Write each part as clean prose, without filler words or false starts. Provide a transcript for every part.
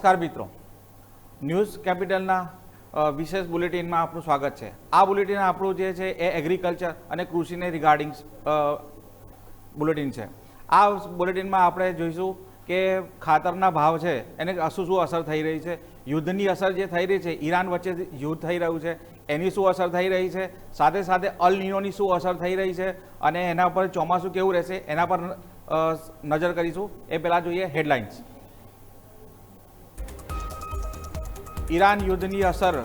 નમસ્કાર મિત્રો, ન્યૂઝ કેપિટલના વિશેષ બુલેટિનમાં આપનું સ્વાગત છે। આ બુલેટિન આપણું જે છે એ એગ્રીકલ્ચર અને કૃષિને રિગાર્ડિંગ બુલેટિન છે। આ બુલેટિનમાં આપણે જોઈશું કે ખાતરના ભાવ છે એને શું અસર થઈ રહી છે, યુદ્ધની અસર જે થઈ રહી છે, ઈરાન વચ્ચે યુદ્ધ થઈ રહ્યું છે એની શું અસર થઈ રહી છે, સાથે સાથે અલ નીનોની શું અસર થઈ રહી છે અને એના પર ચોમાસું કેવું રહેશે એના પર નજર કરીશું। એ પહેલાં જોઈએ હેડલાઇન્સ। ઈરાન યુદ્ધની અસર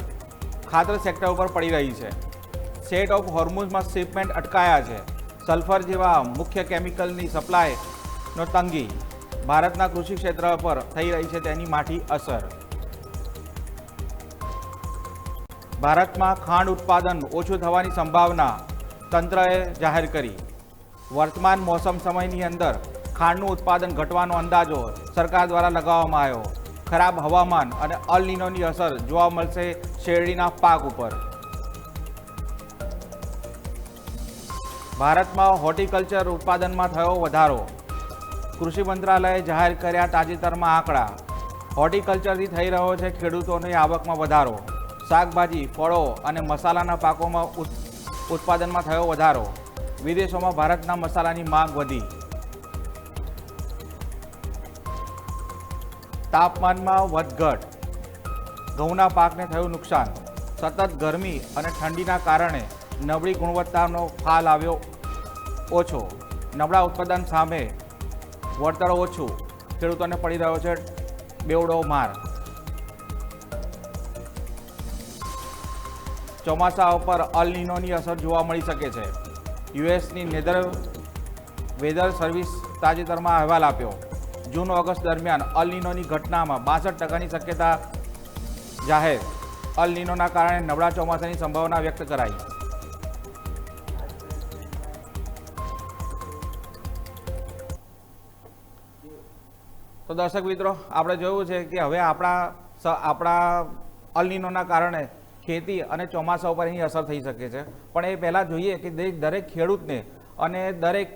ખાતર સેક્ટર ઉપર પડી રહી છે। સ્ટેટ ઓફ હોર્મુઝમાં શિપમેન્ટ અટકાયા છે। સલ્ફર જેવા મુખ્ય કેમિકલની સપ્લાયનો તંગી, ભારતના કૃષિ ક્ષેત્ર પર થઈ રહી છે તેની માઠી અસર। ભારતમાં ખાંડ ઉત્પાદન ઓછું થવાની સંભાવના તંત્રએ જાહેર કરી। વર્તમાન મોસમ સમયની અંદર ખાંડનું ઉત્પાદન ઘટવાનો અંદાજો સરકાર દ્વારા લગાવવામાં આવ્યો। ખરાબ હવામાન અને અલ નીનોની અસર જોવા મળશે શેરડીના પાક ઉપર। ભારતમાં હોર્ટિકલ્ચર ઉત્પાદનમાં થયો વધારો, કૃષિ મંત્રાલયે જાહેર કર્યા તાજેતરમાં આંકડા। હોર્ટિકલ્ચરથી થઈ રહ્યો છે ખેડૂતોની આવકમાં વધારો। શાકભાજી, ફળો અને મસાલાના પાકોમાં ઉત્પાદનમાં થયો વધારો। વિદેશોમાં ભારતના મસાલાની માંગ વધી। તાપમાનમાં વધઘટ, ઘઉંના પાકને થયું નુકસાન। સતત ગરમી અને ઠંડીના કારણે નબળી ગુણવત્તાનો ફાલ આવ્યો ઓછો। નબળા ઉત્પાદન સામે વળતર ઓછું, ખેડૂતોને પડી રહ્યો છે બેવડો માર। ચોમાસા ઉપર અલ નીનોની અસર જોવા મળી શકે છે। યુએસની વેધર સર્વિસ તાજેતરમાં અહેવાલ આપ્યો। જૂન ઓગસ્ટ દરમિયાન અલ નીનોની ઘટનામાં 62% શક્યતા જાહેર। અલ નીનોના કારણે નબળા ચોમાસાની સંભાવના વ્યક્ત કરાઈ। તો દર્શક મિત્રો, આપણે જોયું છે કે હવે આપણા અલ નીનોના કારણે ખેતી અને ચોમાસા ઉપર એની અસર થઈ શકે છે, પણ એ પહેલાં જોઈએ કે દરેક ખેડૂતને અને દરેક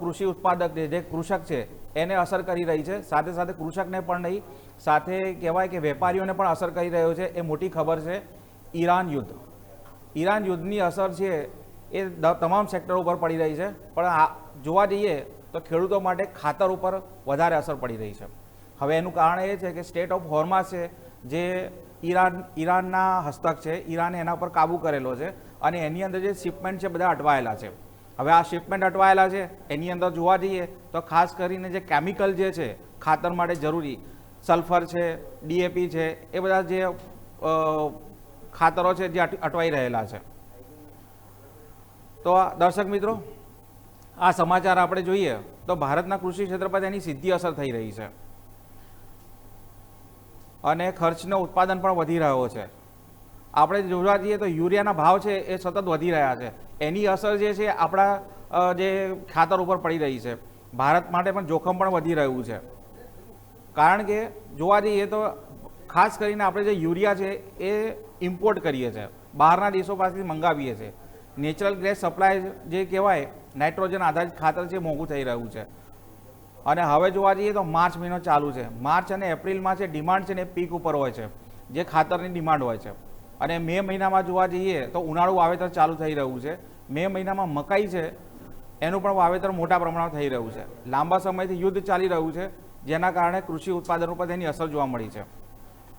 કૃષિ ઉત્પાદકને જે કૃષક છે એને અસર કરી રહી છે। સાથે સાથે કૃષકને પણ નહીં, સાથે કહેવાય કે વેપારીઓને પણ અસર કરી રહ્યો છે। એ મોટી ખબર છે ઈરાન યુદ્ધ। ઈરાન યુદ્ધની અસર છે એ તમામ સેક્ટર ઉપર પડી રહી છે, પણ જોવા જઈએ તો ખેડૂતો માટે ખાતર ઉપર વધારે અસર પડી રહી છે। હવે એનું કારણ એ છે કે સ્ટેટ ઓફ હોર્મઝ છે જે ઈરાનના હસ્તક છે, ઈરાને એના પર કાબૂ કરેલો છે અને એની અંદર જે શિપમેન્ટ છે બધા અટવાયેલા છે। હવે આ શિપમેન્ટ અટવાયેલા છે એની અંદર જોવા જઈએ તો ખાસ કરીને જે કેમિકલ જે છે ખાતર માટે જરૂરી, સલ્ફર છે, ડીએપી છે, એ બધા જે ખાતરો છે જે અટવાઈ રહેલા છે। તો દર્શક મિત્રો, આ સમાચાર આપણે જોઈએ તો ભારતના કૃષિ ક્ષેત્ર પર તેની સીધી અસર થઈ રહી છે અને ખર્ચનો ઉત્પાદન પણ વધી રહ્યો છે। આપણે જોવા જઈએ તો યુરિયાના ભાવ છે એ સતત વધી રહ્યા છે, એની અસર જે છે આપણા જે ખાતર ઉપર પડી રહી છે। ભારત માટે પણ જોખમ પણ વધી રહ્યું છે, કારણ કે જોવા જઈએ તો ખાસ કરીને આપણે જે યુરિયા છે એ ઇમ્પોર્ટ કરીએ છીએ, બહારના દેશો પાસેથી મંગાવીએ છીએ। નેચરલ ગેસ સપ્લાય જે કહેવાય નાઇટ્રોજન આધારિત ખાતર છે મોંઘું થઈ રહ્યું છે અને હવે જોવા જઈએ તો માર્ચ મહિનો ચાલુ છે। માર્ચ અને એપ્રિલમાં છે ડિમાન્ડ છે ને પીક ઉપર હોય છે, જે ખાતરની ડિમાન્ડ હોય છે અને મે મહિનામાં જોવા જઈએ તો ઉનાળુ વાવેતર ચાલુ થઈ રહ્યું છે। મે મહિનામાં મકાઈ છે એનું પણ વાવેતર મોટા પ્રમાણમાં થઈ રહ્યું છે। લાંબા સમયથી યુદ્ધ ચાલી રહ્યું છે જેના કારણે કૃષિ ઉત્પાદન ઉપર તેની અસર જોવા મળી છે।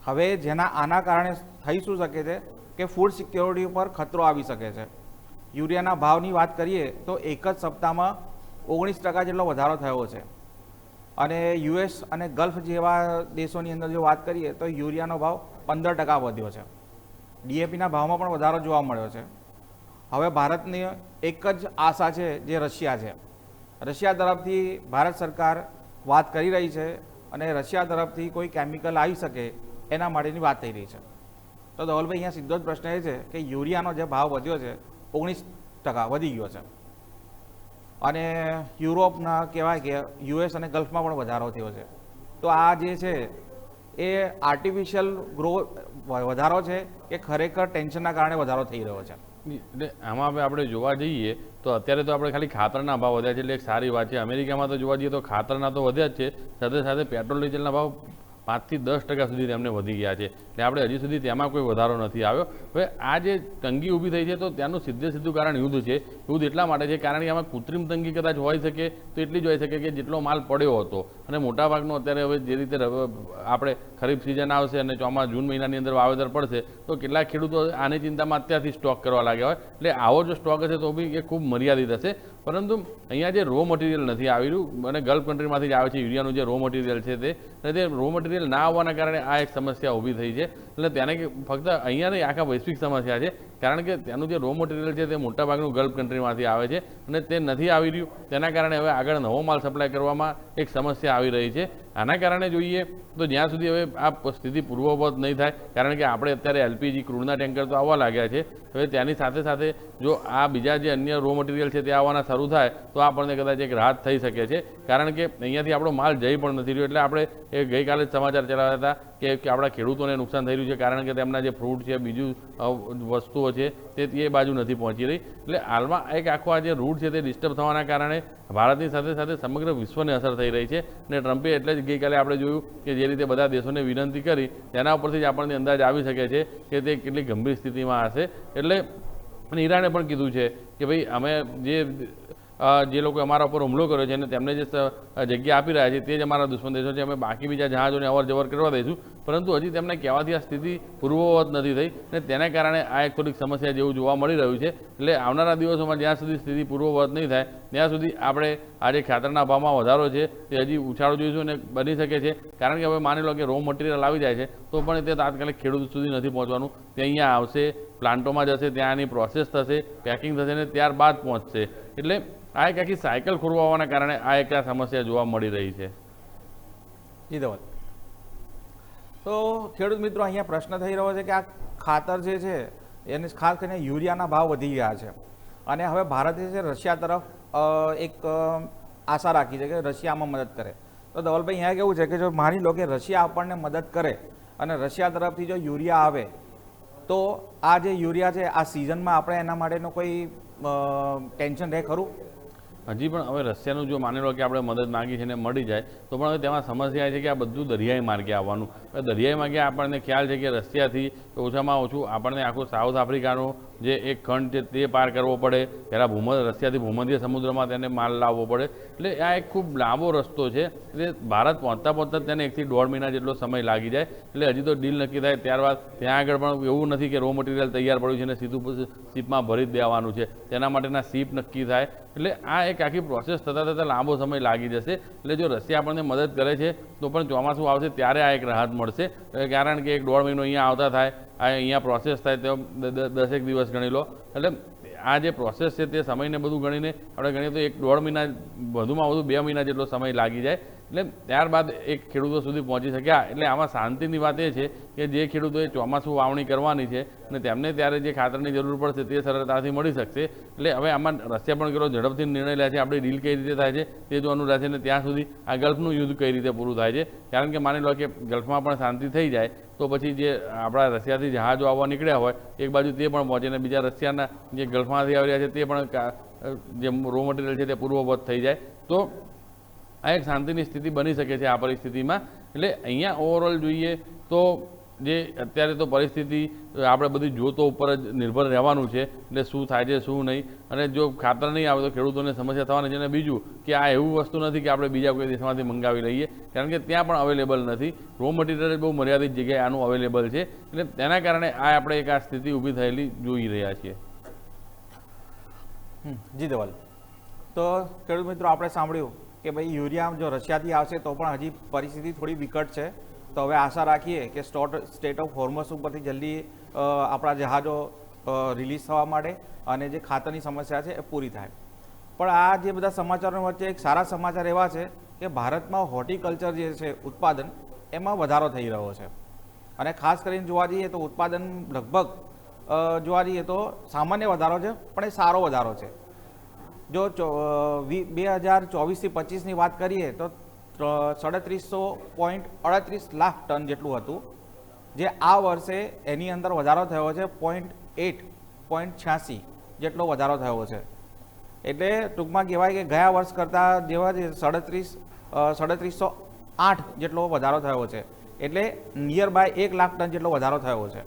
હવે આના કારણે થઈ શું શકે છે કે ફૂડ સિક્યોરિટી ઉપર ખતરો આવી શકે છે। યુરિયાના ભાવની વાત કરીએ તો એક જ સપ્તાહમાં 19% જેટલો વધારો થયો છે અને યુએસ અને ગલ્ફ જેવા દેશોની અંદર જો વાત કરીએ તો યુરિયાનો ભાવ 15% વધ્યો છે। ડીએપીના ભાવમાં પણ વધારો જોવા મળ્યો છે। હવે ભારતની એક જ આશા છે જે રશિયા છે। રશિયા તરફથી ભારત સરકાર વાત કરી રહી છે અને રશિયા તરફથી કોઈ કેમિકલ આવી શકે એના માટેની વાત થઈ રહી છે। તો ધવલભાઈ, અહીંયા સીધો જ પ્રશ્ન એ છે કે યુરિયાનો જે ભાવ વધ્યો છે 19% વધી ગયો છે અને યુરોપના કહેવાય કે યુએસ અને ગલ્ફમાં પણ વધારો થયો છે। તો આ જે છે એ આર્ટિફિશિયલ વધારો છે કે ખરેખર ટેન્શનના કારણે વધારો થઈ રહ્યો છે? એટલે આમાં આપણે જોવા જઈએ તો અત્યારે તો આપણે ખાલી ખાતરના ભાવ વધ્યા છે એટલે એક સારી વાત છે। અમેરિકામાં તો જોવા જઈએ તો ખાતરના તો વધ્યા જ છે, સાથે સાથે પેટ્રોલ ડીઝલના ભાવ 5 થી 10% સુધી તેમને વધી ગયા છે. એટલે આપણે હજી સુધી તેમાં કોઈ વધારો નથી આવ્યો. હવે આ જે તંગી ઊભી થઈ છે તો ત્યાંનું સીધું કારણ યુદ્ધ છે. યુદ્ધ એટલા માટે છે કારણ કે આમાં કૃત્રિમ તંગી કદાચ હોઈ શકે તો એટલી જ હોઈ શકે કે જેટલો માલ પડ્યો હતો, અને મોટાભાગનો અત્યારે હવે જે રીતે આપણે ખરીફ સિઝન આવશે અને જૂન મહિનાની અંદર વાવેતર પડશે તો કેટલાક ખેડૂતો આની ચિંતામાં અત્યારથી સ્ટોક કરવા લાગ્યા હોય. એટલે આવો જો સ્ટોક હશે તો બી એ ખૂબ મર્યાદિત હશે. પરંતુ અહીંયા જે રો મટીરિયલ નથી આવી રહ્યું અને ગલ્ફ કન્ટ્રીમાંથી જ આવે છે યુરિયાનું જે રો મટીરિયલ છે તે રો મટીરિયલ ના આવવાના કારણે આ એક સમસ્યા ઊભી થઈ છે. એટલે તેને ફક્ત અહીંયા નહીં, આખા વૈશ્વિક સમસ્યા છે. કારણ કે તેનું જે રો મટીરિયલ છે તે મોટાભાગનું ગલ્ફ કન્ટ્રીમાંથી આવે છે અને તે નથી આવી રહ્યું. તેના કારણે હવે આગળ નવો માલ સપ્લાય કરવામાં એક સમસ્યા આવી રહી છે. આના કારણે જોઈએ તો જ્યાં સુધી હવે આ સ્થિતિ પૂર્વવત નહીં થાય, કારણ કે આપણે અત્યારે એલપીજી ક્રૂડના ટેન્કર તો આવવા લાગ્યા છે. હવે ત્યાંની સાથે સાથે જો આ બીજા જે અન્ય રો મટીરિયલ છે તે આવવાના શરૂ થાય તો આપણને કદાચ એક રાહત થઈ શકે છે. કારણ કે અહીંયાથી આપણો માલ જઈ પણ નથી રહ્યો. એટલે આપણે એ ગઈકાલે જ સમાચાર ચલાવ્યા હતા કે આપણા ખેડૂતોને નુકસાન થઈ રહ્યું છે, કારણ કે તેમના જે ફ્રૂટ છે, બીજું વસ્તુઓ છે તે એ બાજુ નથી પહોંચી રહી. એટલે હાલમાં એક આખો આ જે રૂટ છે તે ડિસ્ટર્બ થવાના કારણે ભારતની સાથે સાથે સમગ્ર વિશ્વને અસર થઈ રહી છે. અને ટ્રમ્પે એટલે જ ગઈકાલે આપણે જોયું કે જે રીતે બધા દેશોને વિનંતી કરી તેના ઉપરથી જ આપણને અંદાજ આવી શકે છે કે તે કેટલી ગંભીર સ્થિતિમાં હશે. એટલે ઈરાને પણ કીધું છે કે ભાઈ અમે જે લોકો અમારા ઉપર હુમલો કર્યો છે અને તેમને જે જગ્યા આપી રહ્યા છે તે જ અમારા દુશ્મન દેશો છે. અમે બાકી બીજા જહાજોને અવર જવર કરવા દઈશું, પરંતુ હજી તેમને કહેવાથી આ સ્થિતિ પૂર્વવત નથી થઈ અને તેના કારણે આ એક થોડીક સમસ્યા જેવું જોવા મળી રહ્યું છે. એટલે આવનારા દિવસોમાં જ્યાં સુધી સ્થિતિ પૂર્વવત નહીં થાય ત્યાં સુધી આપણે આ જે ખાતરના ભાવમાં વધારો છે તે હજી ઉછાળો જોઈશું અને બની શકે છે. કારણ કે હવે માની લો કે રો મટીરિયલ આવી જાય છે તો પણ તે તાત્કાલિક ખેડૂત સુધી નથી પહોંચવાનું. તે અહીંયા આવશે, પ્લાન્ટોમાં જશે, ત્યાં આની પ્રોસેસ થશે, પેકિંગ થશે અને ત્યારબાદ પહોંચશે. એટલે આ એક આખી સાયકલ ખોરવાના કારણે આ એક આ સમસ્યા જોવા મળી રહી છે. જી ધવલ, તો ખેડૂત મિત્રો અહીંયા પ્રશ્ન થઈ રહ્યો છે કે આ ખાતર જે છે એને ખાસ કરીને યુરિયાના ભાવ વધી ગયા છે અને હવે ભારતે છે રશિયા તરફ એક આશા રાખી છે કે રશિયામાં મદદ કરે. તો ધવલભાઈ અહીંયા કેવું છે કે જો માની લો કે રશિયા આપણને મદદ કરે અને રશિયા તરફથી જો યુરિયા આવે તો આ જે યુરિયા છે આ સિઝનમાં આપણે એના માટેનું કોઈ ટેન્શન રહે ખરું? હજી પણ હવે રશિયાનું જો માની લો કે આપણે મદદ માંગી છે ને મળી જાય તો પણ હવે તેમાં સમસ્યા એ છે કે આ બધું દરિયાઈ માર્ગે આવવાનું. દરિયાઈ માર્ગે આપણને ખ્યાલ છે કે રશિયાથી ઓછામાં ઓછું આપણને આખું સાઉથ આફ્રિકાનું જે એક ખંડ છે તે પાર કરવો પડે. પહેલાં રશિયાથી ભૂમધ્ય સમુદ્રમાં તેને માલ લાવવો પડે. એટલે આ એક ખૂબ લાંબો રસ્તો છે. એટલે ભારત પહોંચતા તેને 1 થી 1.5 મહિના જેટલો સમય લાગી જાય. એટલે હજી તો ડીલ નક્કી થાય ત્યારબાદ ત્યાં આગળ પણ એવું નથી કે રો મટીરિયલ તૈયાર પડ્યું છે અને સીધું શીપમાં ભરી જ દેવાનું છે. તેના માટેના શીપ નક્કી થાય. એટલે આ એક આખી પ્રોસેસ થતાં લાંબો સમય લાગી જશે. એટલે જો રશિયા આપણને મદદ કરે છે તો પણ ચોમાસું આવશે ત્યારે આ એક રાહત મળશે. કારણ કે 1.5 મહિનો અહીંયા આવતા થાય, અહીંયા પ્રોસેસ થાય તો 10 દિવસ ગણી લો. એટલે આ જે પ્રોસેસ છે તે સમયને બધું ગણીને આપણે ગણીએ તો 1.5 મહિના, વધુમાં વધુ 2 મહિના જેટલો સમય લાગી જાય. એટલે ત્યારબાદ એક ખેડૂતો સુધી પહોંચી શક્યા. એટલે આમાં શાંતિની વાત એ છે કે જે ખેડૂતોએ ચોમાસું વાવણી કરવાની છે અને તેમને ત્યારે જે ખાતરની જરૂર પડશે તે સરળતાથી મળી શકશે. એટલે હવે આમાં રશિયા પણ કેટલો ઝડપથી નિર્ણય લે છે, આપણી ડીલ કઈ રીતે થાય છે તે જોવાનું રહેશે અને ત્યાં સુધી આ ગલ્ફનું યુદ્ધ કઈ રીતે પૂરું થાય છે. કારણ કે માની લો કે ગલ્ફમાં પણ શાંતિ થઈ જાય તો પછી જે આપણા રશિયાથી જહાજો આવવા નીકળ્યા હોય એક બાજુ તે પણ પહોંચે અને બીજા રશિયાના જે ગલ્ફમાંથી આવી રહ્યા છે તે પણ જે રો મટીરિયલ છે તે પૂર્વવત થઈ જાય તો આ એક શાંતિની સ્થિતિ બની શકે છે આ પરિસ્થિતિમાં. એટલે અહીંયા ઓવરઓલ જોઈએ તો જે અત્યારે તો પરિસ્થિતિ આપણે બધી જોતો ઉપર જ નિર્ભર રહેવાનું છે. એટલે શું થાય છે શું નહીં, અને જો ખાતર નહીં આવે તો ખેડૂતોને સમસ્યા થવાની છે. અને બીજું કે આ એવું વસ્તુ નથી કે આપણે બીજા કોઈ દેશમાંથી મંગાવી લઈએ, કારણ કે ત્યાં પણ અવેલેબલ નથી. રો મટીરિયલ બહુ મર્યાદિત જગ્યાએ આનું અવેલેબલ છે. એટલે તેના કારણે આપણે એક આ સ્થિતિ ઊભી થયેલી જોઈ રહ્યા છીએ. જી ધવલ, તો ખેડૂત મિત્રો આપણે સાંભળ્યું કે ભાઈ યુરિયા જો રશિયાથી આવશે તો પણ હજી પરિસ્થિતિ થોડી વિકટ છે. તો હવે આશા રાખીએ કે સ્ટેટ ઓફ હોર્મસ ઉપરથી જલ્દી આપણા જહાજો રિલીઝ થવા માટે અને જે ખાતરની સમસ્યા છે એ પૂરી થાય. પણ આ જે બધા સમાચારો વચ્ચે એક સારા સમાચાર એવા છે કે ભારતમાં હોર્ટિકલ્ચર જે છે ઉત્પાદન એમાં વધારો થઈ રહ્યો છે. અને ખાસ કરીને જોવા જઈએ તો ઉત્પાદન લગભગ જોવા જઈએ તો સામાન્ય વધારો છે પણ એ સારો વધારો છે. જો 2024થી 25ની વાત કરીએ તો 37.38 લાખ ટન જેટલું હતું, જે આ વર્ષે એની અંદર વધારો થયો છે 0.86 જેટલો વધારો થયો છે. એટલે ટૂંકમાં કહેવાય કે ગયા વર્ષ કરતાં જેવા 3708 જેટલો વધારો થયો છે. એટલે નિયર બાય 1 લાખ ટન જેટલો વધારો થયો છે.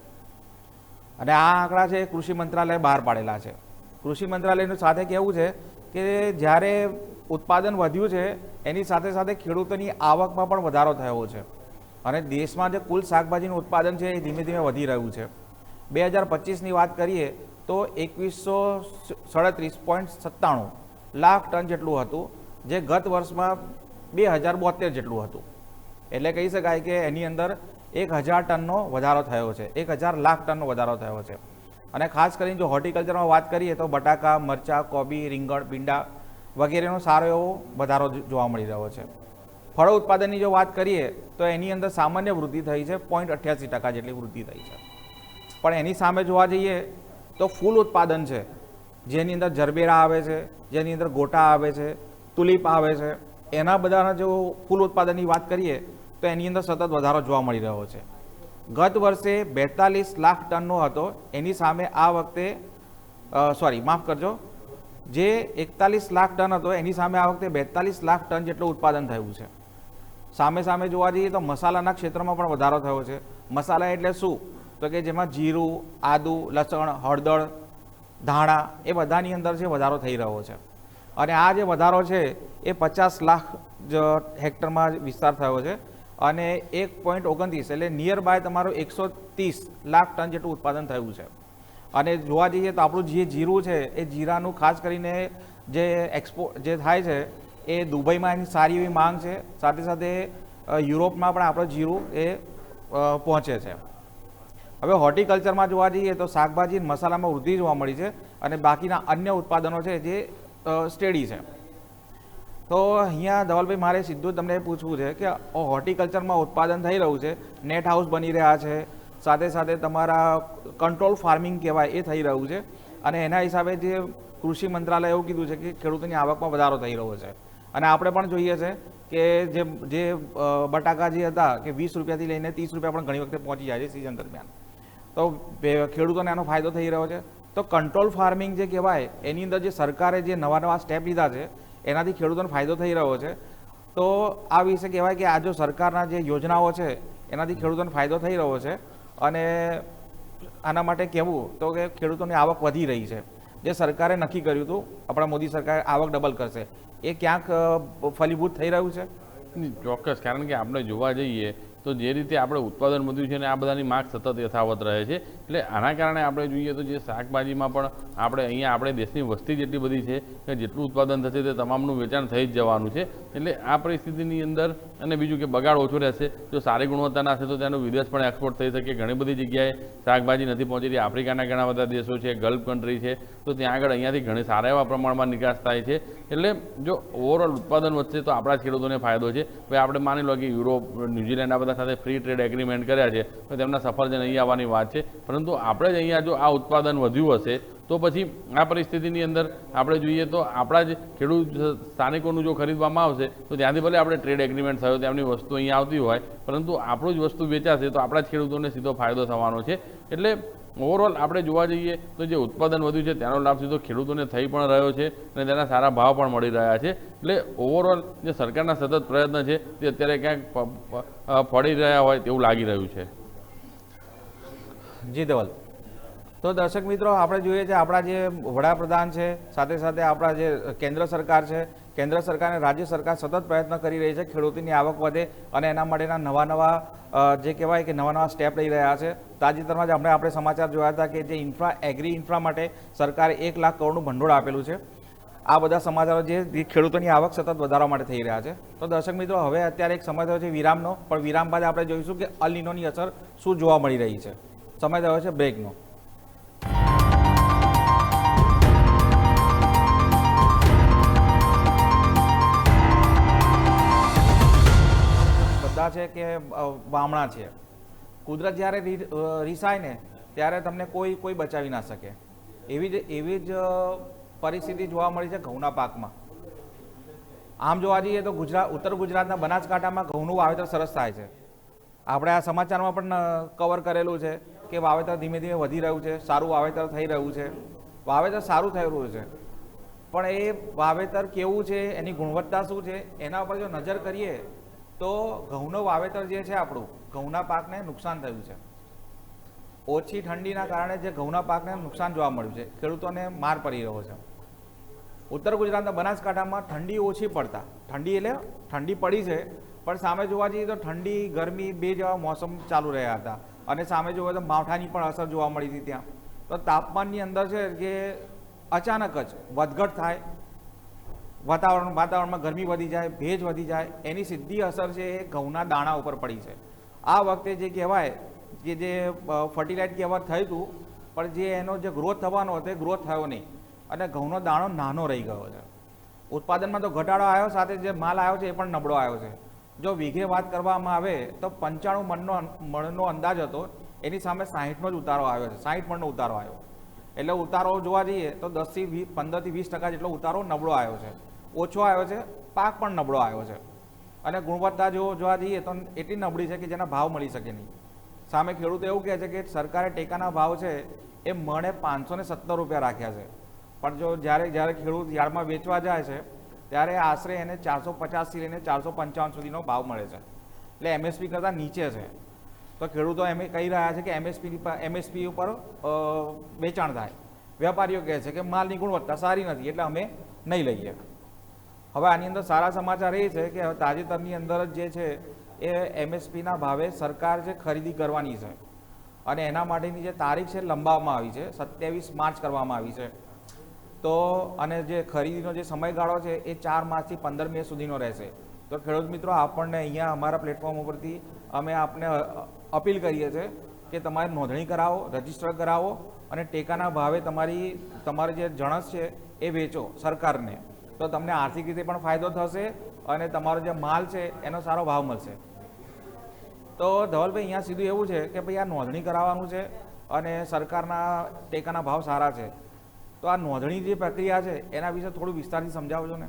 અને આ આંકડા છે કૃષિ મંત્રાલય બહાર પાડેલા છે. કૃષિ મંત્રાલયનું સાથે કહેવું છે કે જ્યારે ઉત્પાદન વધ્યું છે એની સાથે સાથે ખેડૂતોની આવકમાં પણ વધારો થયો છે અને દેશમાં જે કુલ શાકભાજીનું ઉત્પાદન છે એ ધીમે ધીમે વધી રહ્યું છે. 2025ની વાત કરીએ તો 2137.97 લાખ ટન જેટલું હતું, જે ગત વર્ષમાં 2072 જેટલું હતું. એટલે કહી શકાય કે એની અંદર 1000 ટનનો વધારો થયો છે, 1000 લાખ ટનનો વધારો થયો છે. અને ખાસ કરીને જો હોર્ટિકલ્ચરમાં વાત કરીએ તો બટાકા, મરચાં, કોબી, રીંગણ, ભીંડા વગેરેનો સારો એવો વધારો જોવા મળી રહ્યો છે. ફળો ઉત્પાદનની જો વાત કરીએ તો એની અંદર સામાન્ય વૃદ્ધિ થઈ છે, 0.88% જેટલી વૃદ્ધિ થઈ છે. પણ એની સામે જોવા જઈએ તો ફૂલ ઉત્પાદન છે, જેની અંદર જરબેરા આવે છે, જેની અંદર ગોટા આવે છે, તુલિપ આવે છે, એના બધાના જો ફૂલ ઉત્પાદનની વાત કરીએ તો એની અંદર સતત વધારો જોવા મળી રહ્યો છે. ગત વર્ષે 42 લાખ ટનનો હતો, એની સામે આ વખતે માફ કરજો, જે 41 લાખ ટન હતો એની સામે આ વખતે 42 લાખ ટન જેટલું ઉત્પાદન થયું છે. સામે જોવા જઈએ તો મસાલાના ક્ષેત્રમાં પણ વધારો થયો છે. મસાલા એટલે શું? તો કે જેમાં જીરું, આદુ, લસણ, હળદર, ધાણા એ બધાની અંદર છે વધારો થઈ રહ્યો છે. અને આ જે વધારો છે એ 50 લાખ હેક્ટરમાં વિસ્તાર થયો છે અને 1.29 એટલે નિયર બાય તમારું 130 લાખ ટન જેટલું ઉત્પાદન થયું છે. અને જોવા જઈએ તો આપણું જે જીરું છે એ જીરાનું ખાસ કરીને જે એક્સપોર્ટ જે થાય છે એ દુબઈમાં એની સારી એવી માંગ છે, સાથે સાથે યુરોપમાં પણ આપણું જીરું એ પહોંચે છે. હવે હોર્ટિકલ્ચરમાં જોવા જઈએ તો શાકભાજી અને મસાલામાં વૃદ્ધિ જોવા મળી છે અને બાકીના અન્ય ઉત્પાદનો છે જે સ્ટેડી છે. તો અહીંયા ધવલભાઈ મારે સીધું તમને પૂછવું છે કે હોર્ટિકલ્ચરમાં ઉત્પાદન થઈ રહ્યું છે, નેટ હાઉસ બની રહ્યા છે, સાથે સાથે તમારા કંટ્રોલ ફાર્મિંગ કહેવાય એ થઈ રહ્યું છે અને એના હિસાબે જે કૃષિ મંત્રાલય એવું કીધું છે કે ખેડૂતોની આવકમાં વધારો થઈ રહ્યો છે. અને આપણે પણ જોઈએ છે કે જે બટાકા જે હતા કે 20 રૂપિયાથી લઈને 30 રૂપિયા પણ ઘણી વખતે પહોંચી જાય છે સિઝન દરમિયાન. તો ખેડૂતોને એનો ફાયદો થઈ રહ્યો છે. તો કંટ્રોલ ફાર્મિંગ જે કહેવાય એની અંદર જે સરકારે જે નવા સ્ટેપ લીધા છે એનાથી ખેડૂતોને ફાયદો થઈ રહ્યો છે. તો આ વિશે કહેવાય કે આ જો સરકારના જે યોજનાઓ છે એનાથી ખેડૂતોને ફાયદો થઈ રહ્યો છે. અને આના માટે કહેવું તો કે ખેડૂતોની આવક વધી રહી છે. જે સરકારે નક્કી કર્યું હતું, આપણા મોદી સરકારે આવક ડબલ કરશે, એ ક્યાંક ફલીભૂત થઈ રહ્યું છે. ચોક્કસ, કારણ કે આપણે જોવા જઈએ તો જે રીતે આપણે ઉત્પાદન વધ્યું છે ને આ બધાની માંગ સતત યથાવત રહે છે. એટલે આના કારણે આપણે જોઈએ તો જે શાકભાજીમાં પણ આપણે દેશની વસ્તી જેટલી બધી છે કે જેટલું ઉત્પાદન થશે તે તમામનું વેચાણ થઈ જ જવાનું છે. એટલે આ પરિસ્થિતિની અંદર અને બીજું કે બગાડ ઓછો રહેશે, જો સારી ગુણવત્તાના હશે તો તેનો વિદેશ પણ એક્સપોર્ટ થઈ શકે. ઘણી બધી જગ્યાએ શાકભાજી નથી પહોંચી રહી. આફ્રિકાના ઘણા બધા દેશો છે, ગલ્ફ કન્ટ્રી છે, તો ત્યાં આગળ અહીંયાથી ઘણી સારા એવા પ્રમાણમાં નિકાસ થાય છે. એટલે જો ઓવરઓલ ઉત્પાદન વધશે તો આપણા જ ખેડૂતોને ફાયદો છે. હવે આપણે માની લો કે યુરોપ, ન્યુઝીલેન્ડ આ બધા સાથે ફ્રી ટ્રેડ એગ્રીમેન્ટ કર્યા છે તો તેમના સફરજન અહીં આવવાની વાત છે. પરંતુ આપણે જ અહીંયા જો આ ઉત્પાદન વધ્યું હશે તો પછી આ પરિસ્થિતિની અંદર આપણે જોઈએ તો આપણા જ ખેડૂત સ્થાનિકોનું જો ખરીદવામાં આવશે તો ત્યાંથી ભલે આપણે ટ્રેડ એગ્રીમેન્ટ થયો, તેમની વસ્તુ અહીંયા આવતી હોય, પરંતુ આપણું જ વસ્તુ વેચાશે તો આપણા જ ખેડૂતોને સીધો ફાયદો થવાનો છે. એટલે ઓવરઓલ આપણે જોવા જઈએ તો જે ઉત્પાદન વધ્યું છે તેનો લાભ સીધો ખેડૂતોને થઈ પણ રહ્યો છે અને તેના સારા ભાવ પણ મળી રહ્યા છે. એટલે ઓવરઓલ જે સરકારના સતત પ્રયત્ન છે તે અત્યારે ક્યાંક ફળી રહ્યા હોય તેવું લાગી રહ્યું છે. જી ધવલ, તો દર્શક મિત્રો આપણે જોઈએ છે આપણા જે વડાપ્રધાન છે, સાથે સાથે આપણા જે કેન્દ્ર સરકાર છે, કેન્દ્ર સરકાર અને રાજ્ય સરકાર સતત પ્રયત્ન કરી રહી છે ખેડૂતોની આવક વધે અને એના માટેના નવા જે કહેવાય કે નવા સ્ટેપ લઈ રહ્યા છે. તાજેતરમાં જ આપણે સમાચાર જોયા હતા કે જે એગ્રી ઇન્ફ્રા માટે સરકારે 1 લાખ કરોડનું ભંડોળ આપેલું છે. આ બધા સમાચારો જે ખેડૂતોની આવક સતત વધારવા માટે થઈ રહ્યા છે. તો દર્શક મિત્રો, હવે અત્યારે એક સમય થયો છે વિરામનો, પણ વિરામ બાદ આપણે જોઈશું કે અલ નીનોની અસર શું જોવા મળી રહી છે. સમય થયો છે બ્રેકનો. બધા છે કે વામણા છે, કુદરત જ્યારે રીસાય ને ત્યારે તમને કોઈ બચાવી ના શકે. એવી જ પરિસ્થિતિ જોવા મળી છે ઘઉંના પાકમાં. આમ જોવા જઈએ તો ઉત્તર ગુજરાતના બનાસકાંઠામાં ઘઉંનું વાવેતર સરસ થાય છે. આપણે આ સમાચારમાં પણ કવર કરેલું છે કે વાવેતર ધીમે ધીમે વધી રહ્યું છે, સારું વાવેતર થઈ રહ્યું છે. વાવેતર સારું થઈ રહ્યું છે, પણ એ વાવેતર કેવું છે, એની ગુણવત્તા શું છે, એના ઉપર જો નજર કરીએ તો ઘઉંનો વાવેતર જે છે આપણું, ઘઉંના પાકને નુકસાન થયું છે. ઓછી ઠંડીના કારણે જે ઘઉંના પાકને નુકસાન જોવા મળ્યું છે, ખેડૂતોને માર પડી રહ્યો છે. ઉત્તર ગુજરાતના બનાસકાંઠામાં ઠંડી ઓછી પડતા, ઠંડી એટલે ઠંડી પડી છે, પણ સામે જોવા જઈએ તો ઠંડી ગરમી બે જેવા મોસમ ચાલુ રહ્યા હતા, અને સામે જોવા તો માવઠાની પણ અસર જોવા મળી હતી ત્યાં. તો તાપમાનની અંદર છે કે અચાનક જ વધઘટ થાય, વાતાવરણમાં ગરમી વધી જાય, ભેજ વધી જાય, એની સીધી અસર છે એ ઘઉંના દાણા ઉપર પડી છે. આ વખતે જે કહેવાય કે જે ફર્ટિલાઇઝ કહેવા થયું હતું, પણ જે એનો જે ગ્રોથ થવાનો હતો એ ગ્રોથ થયો નહીં, અને ઘઉંનો દાણો નાનો રહી ગયો છે. ઉત્પાદનમાં તો ઘટાડો આવ્યો, સાથે જે માલ આવ્યો છે એ પણ નબળો આવ્યો છે. જો વીઘે વાત કરવામાં આવે તો 95 મણનો અંદાજ હતો, એની સામે 60નો જ ઉતારો આવ્યો છે, 60 મણનો ઉતારો આવ્યો. એટલે ઉતારો જોવા જઈએ તો 15 થી 20% જેટલો ઉતારો નબળો આવ્યો છે, ઓછો આવ્યો છે. પાક પણ નબળો આવ્યો છે, અને ગુણવત્તા જો જોવા જઈએ તો એટલી નબળી છે કે જેના ભાવ મળી શકે નહીં. સામે ખેડૂતો એવું કહે છે કે સરકારે ટેકાના ભાવ છે એ મણે 517 રૂપિયા રાખ્યા છે, પણ જો જ્યારે ખેડૂત યાર્ડમાં વેચવા જાય છે ત્યારે આશરે એને 450થી લઈને 455 સુધીનો ભાવ મળે છે, એટલે એમએસપી કરતાં નીચે છે. તો ખેડૂતો એમ કહી રહ્યા છે કે એમએસપી ઉપર વેચાણ થાય. વેપારીઓ કહે છે કે માલની ગુણવત્તા સારી નથી એટલે અમે નહીં લઈએ. હવે આની અંદર સારા સમાચાર એ છે કે તાજેતરની અંદર જ જે છે એ એમએસપીના ભાવે સરકાર જે ખરીદી કરવાની છે, અને એના માટેની જે તારીખ છે લંબાવવામાં આવી છે, 27 માર્ચ કરવામાં આવી છે. તો અને જે ખરીદીનો જે સમયગાળો છે એ 4 માર્ચથી 15 મે સુધીનો રહેશે. તો ખેડૂત મિત્રો, આપણને અહીંયા અમારા પ્લેટફોર્મ ઉપરથી અમે આપને અપીલ કરીએ છીએ કે તમારે નોંધણી કરાવો, રજીસ્ટર કરાવો, અને ટેકાના ભાવે તમારી જે જણસ છે એ વેચો સરકારને. તો તમને આર્થિક રીતે પણ ફાયદો થશે, અને તમારો જે માલ છે એનો સારો ભાવ મળશે. તો ધવલભાઈ, અહીંયા સીધું એવું છે કે ભાઈ આ નોંધણી કરાવવાનું છે, અને સરકારના ટેકાના ભાવ સારા છે. તો આ નોંધણી જે પ્રક્રિયા છે એના વિશે થોડું વિસ્તારથી સમજાવજો ને.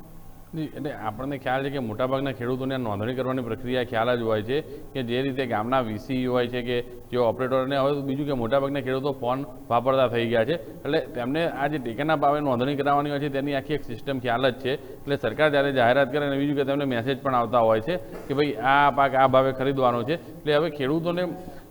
એટલે આપણને ખ્યાલ છે કે મોટાભાગના ખેડૂતોને આ નોંધણી કરવાની પ્રક્રિયા ખ્યાલ જ હોય છે કે જે રીતે ગામના વીસી હોય છે કે જે ઓપરેટરને, હવે બીજું કે મોટાભાગના ખેડૂતો ફોન વાપરતા થઈ ગયા છે, એટલે તેમને આ જે ટેકાના ભાવે નોંધણી કરાવવાની હોય છે તેની આખી એક સિસ્ટમ ખ્યાલ જ છે. એટલે સરકાર જ્યારે જાહેરાત કરે અને બીજું કે તેમને મેસેજ પણ આવતા હોય છે કે ભાઈ આ પાક આ ભાવે ખરીદવાનો છે. એટલે હવે ખેડૂતોને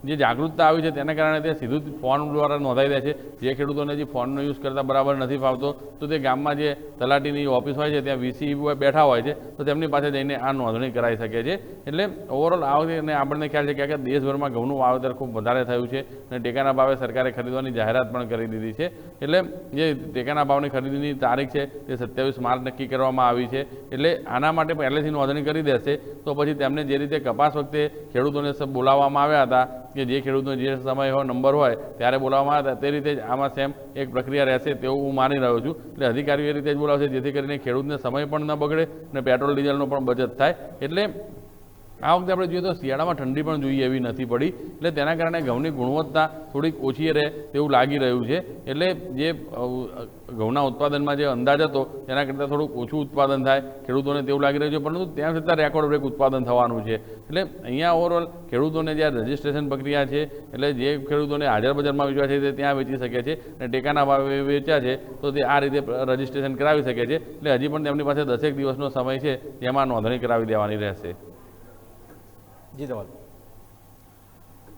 જે જાગૃતતા આવી છે તેના કારણે તે સીધું જ ફોન દ્વારા નોંધાઈ દે છે. જે ખેડૂતોને જે ફોનનો યુઝ કરતા બરાબર નથી ફાવતો, તો તે ગામમાં જે તલાટીની ઓફિસ હોય છે ત્યાં વીસી બેઠા હોય છે, તો તેમની પાસે જઈને આ નોંધણી કરાવી શકે છે. એટલે ઓવરઓલ આ વખતે આપણને ખ્યાલ છે કે આખા દેશભરમાં ઘઉંનું વાવેતર ખૂબ વધારે થયું છે, અને ટેકાના ભાવે સરકારે ખરીદવાની જાહેરાત પણ કરી દીધી છે. એટલે જે ટેકાના ભાવની ખરીદીની તારીખ છે તે 27 માર્ચ નક્કી કરવામાં આવી છે. એટલે આના માટે પહેલેથી નોંધણી કરી દેશે તો પછી તેમને જે રીતે કપાસ વખતે ખેડૂતોને બોલાવવામાં આવ્યા હતા કે જે ખેડૂતનો જે સમય હોય, નંબર હોય ત્યારે બોલાવવામાં આવ્યા હતા, તે રીતે જ આમાં સેમ એક પ્રક્રિયા રહેશે તેવું હું માની રહ્યો છું. એટલે અધિકારીઓ એ રીતે જ બોલાવશે જેથી કરીને ખેડૂતને સમય પણ ન બગડે અને પેટ્રોલ ડીઝલનો પણ બચત થાય. એટલે આ વખતે આપણે જોઈએ તો શિયાળામાં ઠંડી પણ જોઈએ એવી નથી પડી, એટલે તેના કારણે ઘઉંની ગુણવત્તા થોડીક ઓછી રહે તેવું લાગી રહ્યું છે. એટલે જે ઘઉંના ઉત્પાદનમાં જે અંદાજ હતો તેના કરતાં થોડુંક ઓછું ઉત્પાદન થાય ખેડૂતોને તેવું લાગી રહ્યું છે, પરંતુ ત્યાં છતાં રેકોર્ડ બ્રેક ઉત્પાદન થવાનું છે. એટલે અહીંયા ઓવરઓલ ખેડૂતોને જે રજિસ્ટ્રેશન પ્રક્રિયા છે, એટલે જે ખેડૂતોને હાજર બજારમાં વેચવા છે તે ત્યાં વેચી શકે છે, અને ટેકાના ભાવે વેચ્યા છે તો તે આ રીતે રજિસ્ટ્રેશન કરાવી શકે છે. એટલે હજી પણ તેમની પાસે 10 દિવસનો સમય છે, તેમાં નોંધણી કરાવી દેવાની રહેશે. જી ધવલ.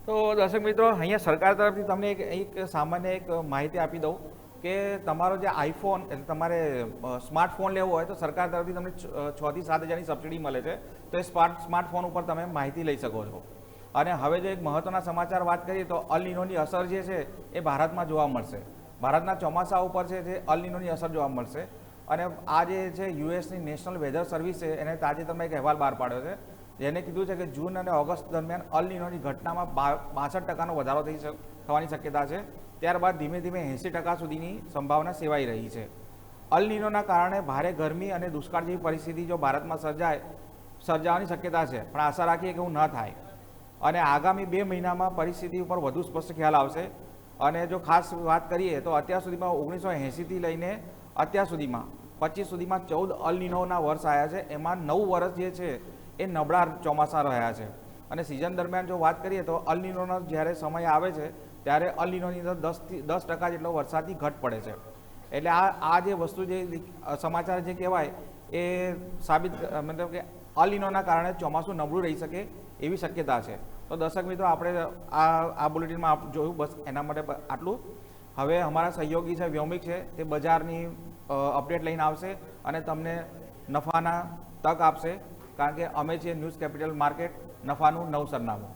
તો દર્શક મિત્રો, અહીંયા સરકાર તરફથી તમને એક સામાન્ય એક માહિતી આપી દઉં કે તમારો જે આઈફોન એટલે તમારે સ્માર્ટફોન લેવો હોય તો સરકાર તરફથી તમને 6 થી 7 હજારની સબસિડી મળે છે. તો એ સ્માર્ટફોન ઉપર તમે માહિતી લઈ શકો છો. અને હવે જો એક મહત્વના સમાચાર વાત કરીએ તો અલ નીનોની અસર જે છે એ ભારતમાં જોવા મળશે. ભારતના ચોમાસા ઉપર છે જે અલ નીનોની અસર જોવા મળશે. અને આ જે છે યુએસની નેશનલ વેધર સર્વિસ છે એને તાજેતરમાં એક અહેવાલ બહાર પાડ્યો છે, જેને કીધું છે કે જૂન અને ઓગસ્ટ દરમિયાન અલ નીનોની ઘટનામાં 62% વધારો થવાની શક્યતા છે. ત્યારબાદ ધીમે ધીમે 80% સુધીની સંભાવના સેવાઈ રહી છે. અલ નીનોના કારણે ભારે ગરમી અને દુષ્કાળ જેવી પરિસ્થિતિ જો ભારતમાં સર્જાવાની શક્યતા છે, પણ આશા રાખીએ કે એવું ન થાય. અને આગામી 2 મહિનામાં પરિસ્થિતિ ઉપર વધુ સ્પષ્ટ ખ્યાલ આવશે. અને જો ખાસ વાત કરીએ તો અત્યાર સુધીમાં 1980થી લઈને અત્યાર સુધીમાં 25 સુધીમાં 14 અલ નીનોના વર્ષ આવ્યા છે. એમાં 9 વર્ષ જે છે એ નબળા ચોમાસા રહ્યા છે. અને સિઝન દરમિયાન જો વાત કરીએ તો અલ નીનોનો જ્યારે સમય આવે છે ત્યારે અલ નીનોની અંદર 10% જેટલો વરસાદની ઘટ પડે છે. એટલે આ જે વસ્તુ જે સમાચાર જે કહેવાય એ સાબિત મતલબ કે અલિનોના કારણે ચોમાસું નબળું રહી શકે એવી શક્યતા છે. તો દર્શક મિત્રો, આપણે આ બુલેટિનમાં જોયું, બસ એના માટે આટલું. હવે અમારા સહયોગી છે વ્યોમિક છે, તે બજારની અપડેટ લઈને આવશે અને તમને નફાના તક આપશે, કારણ કે અમે છીએ ન્યૂઝ કેપિટલ માર્કેટ, નફાનું નવું સરનામું.